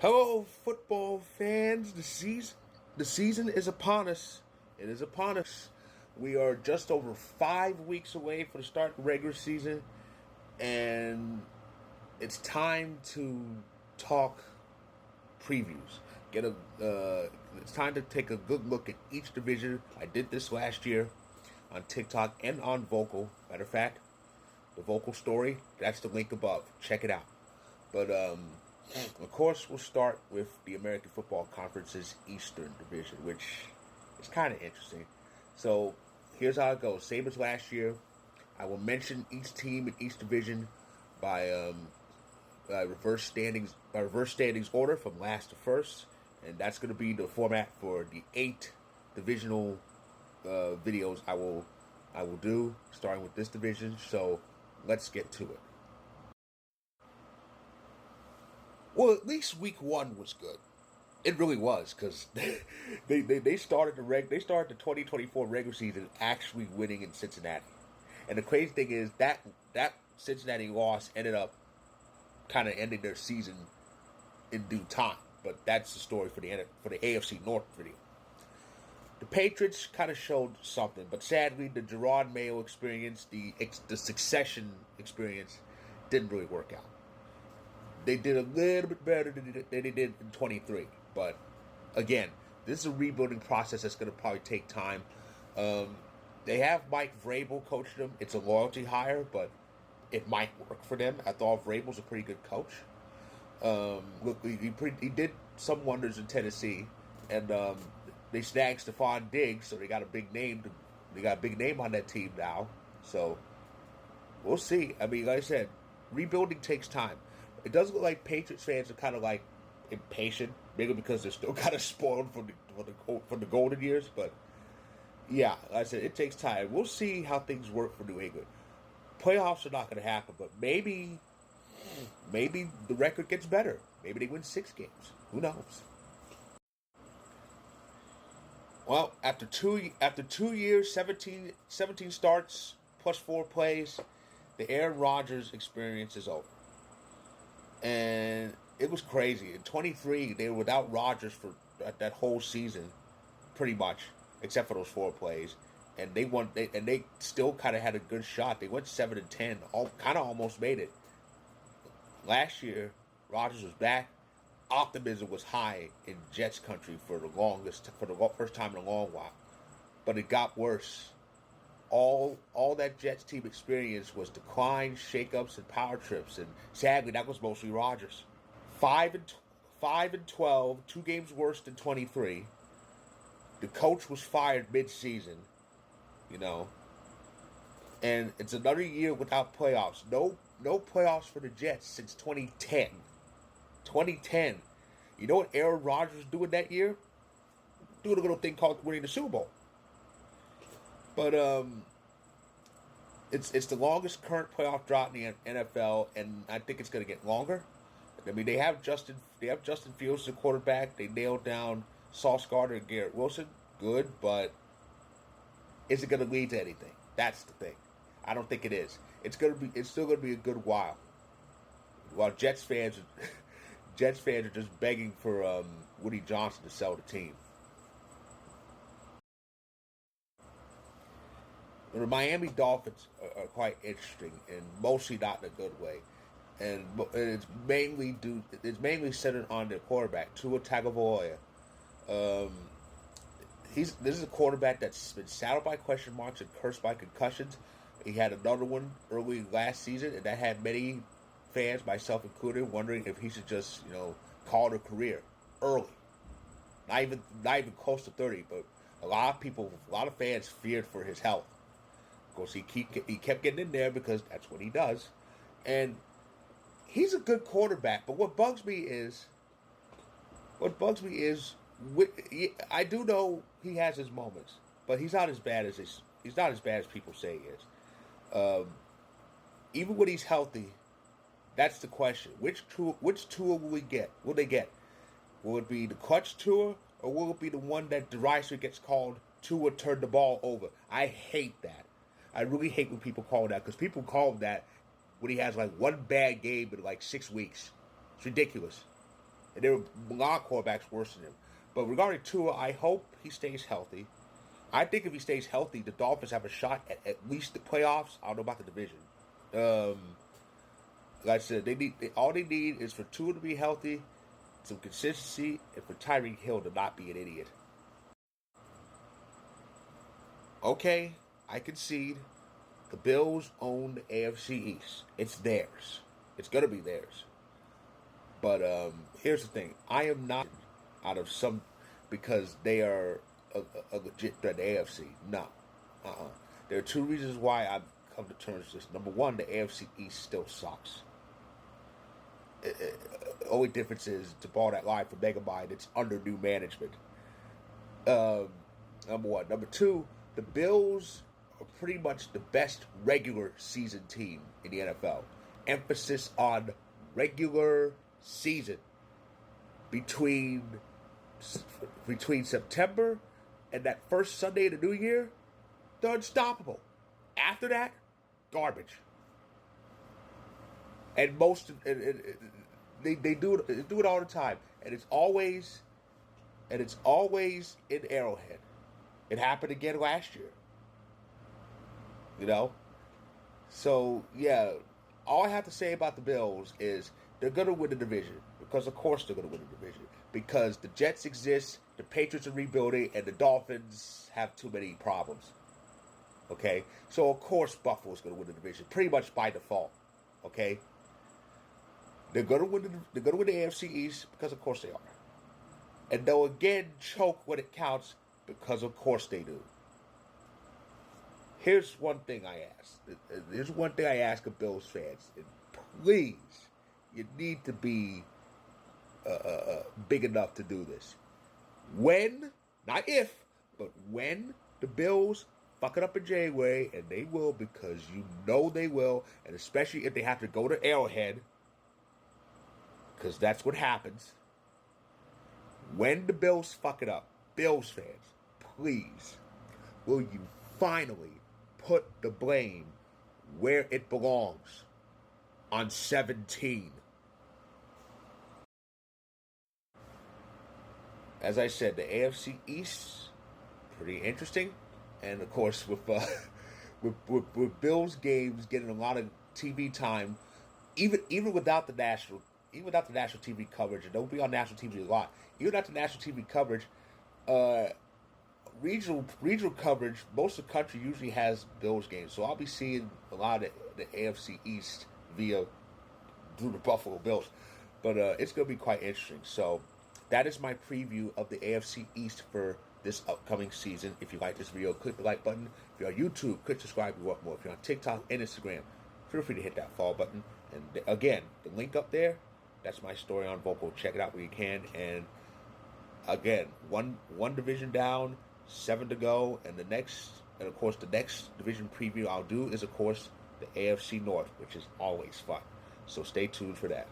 Hello, football fans. The season is upon us. It is upon us. We are just over 5 weeks away from the start of the regular season, and it's time to talk previews. It's time to take a good look at each division. I did this last year on TikTok and on Vocal. Matter of fact, the Vocal story, that's the link above. Check it out. But of course, we'll start with the American Football Conference's Eastern Division, which is kind of interesting. So here's how it goes. Same as last year. I will mention each team in each division by reverse standings order from last to first, and that's going to be the format for the 8 divisional videos I will do, starting with this division. So let's get to it. Well, at least week 1 was good. It really was, because they started the 2024 regular season actually winning in Cincinnati, and the crazy thing is that Cincinnati loss ended up kind of ending their season in due time. But that's the story for the AFC North video. The Patriots kind of showed something, but sadly, the Gerard Mayo experience, the succession experience, didn't really work out. They did a little bit better than they did in 23. But again, this is a rebuilding process that's going to probably take time. They have Mike Vrabel coaching them. It's a loyalty hire, but it might work for them. I thought Vrabel's a pretty good coach. Look, he did some wonders in Tennessee, and they snagged Stephon Diggs, so they got a big name. They got a big name on that team now. So we'll see. I mean, like I said, rebuilding takes time. It does look like Patriots fans are kind of like impatient, maybe because they're still kind of spoiled from the golden years. But yeah, like I said, it takes time. We'll see how things work for New England. Playoffs are not going to happen, but maybe the record gets better. Maybe they win 6 games. Who knows? Well, after two years, 17 starts plus 4 plays, the Aaron Rodgers experience is over. And it was crazy. In 23, they were without Rodgers for that whole season, pretty much, except for those 4 plays. And they won. They still kind of had a good shot. They went 7-10, kind of almost made it. Last year, Rodgers was back. Optimism was high in Jets country for the first time in a long while. But it got worse. All that Jets team experienced was declines, shakeups, and power trips, and sadly, that was mostly Rodgers. 5-12, 2 games worse than 23. The coach was fired mid-season, and it's another year without playoffs. No playoffs for the Jets since 2010. 2010. You know what Aaron Rodgers was doing that year? Doing a little thing called winning the Super Bowl. But it's the longest current playoff drought in the NFL, and I think it's going to get longer. I mean, they have Justin Fields as a quarterback. They nailed down Sauce Gardner and Garrett Wilson. Good, but is it going to lead to anything? That's the thing. I don't think it is. It's still going to be a good while. While Jets fans are just begging for Woody Johnson to sell the team. The Miami Dolphins are quite interesting, and mostly not in a good way. And it's mainly centered on their quarterback, Tua Tagovailoa. This is a quarterback that's been saddled by question marks and cursed by concussions. He had another one early last season, and that had many fans, myself included, wondering if he should just call it a career early. Not even close to 30, but a lot of fans feared for his health. Of course, he kept getting in there because that's what he does, and he's a good quarterback. But what bugs me is, I do know he has his moments, but he's not as bad as people say he is. Even when he's healthy, that's the question. Which Tua will we get? Will they get? Will it be the clutch Tua, or will it be the one that derisively gets called Tua turned the ball over? I hate that. I really hate when people call that, because people call him that when he has like one bad game in like 6 weeks. It's ridiculous. And there are a lot of quarterbacks worse than him. But regarding Tua, I hope he stays healthy. I think if he stays healthy, the Dolphins have a shot at least the playoffs. I don't know about the division. Like I said, all they need is for Tua to be healthy, some consistency, and for Tyreek Hill to not be an idiot. Okay, I concede. The Bills own the AFC East. It's theirs. It's gonna be theirs. But here's the thing: I am not out of some because they are a legit threat to the AFC. No, there are two reasons why I've come to terms with this. Number one, the AFC East still sucks. The only difference is to ball that line for Megamind, it's under new management. Number one. Number two, the Bills are pretty much the best regular season team in the NFL. Emphasis on regular season. Between September and that first Sunday of the new year, they're unstoppable. After that, garbage. And they do it all the time, and it's always in Arrowhead. It happened again last year. You know, so yeah, all I have to say about the Bills is they're gonna win the division because of course they're gonna win the division because the Jets exist, the Patriots are rebuilding, and the Dolphins have too many problems. Okay, so of course Buffalo's gonna win the division pretty much by default. Okay. They're gonna win the AFC East because of course they are. And they'll again choke when it counts because of course they do. Here's one thing I ask of Bills fans. And please, you need to be big enough to do this. When, not if, but when the Bills fuck it up in January, and they will because you know they will, and especially if they have to go to Arrowhead, because that's what happens. When the Bills fuck it up, Bills fans, please, will you finally put the blame where it belongs on 17? As I said, the AFC East, pretty interesting. And of course, with Bills games getting a lot of TV time, even without the national TV coverage, and they'll be on national TV a lot. Even without the national TV coverage, regional coverage, most of the country usually has Bills games. So I'll be seeing a lot of the AFC East through the Buffalo Bills. But it's going to be quite interesting. So that is my preview of the AFC East for this upcoming season. If you like this video, click the like button. If you're on YouTube, click subscribe if you want more. If you're on TikTok and Instagram, feel free to hit that follow button. And again, the link up there, that's my story on Vocal. Check it out where you can. And again, one division down, 7 to go, and of course the next division preview I'll do is of course the AFC North, which is always fun. So stay tuned for that.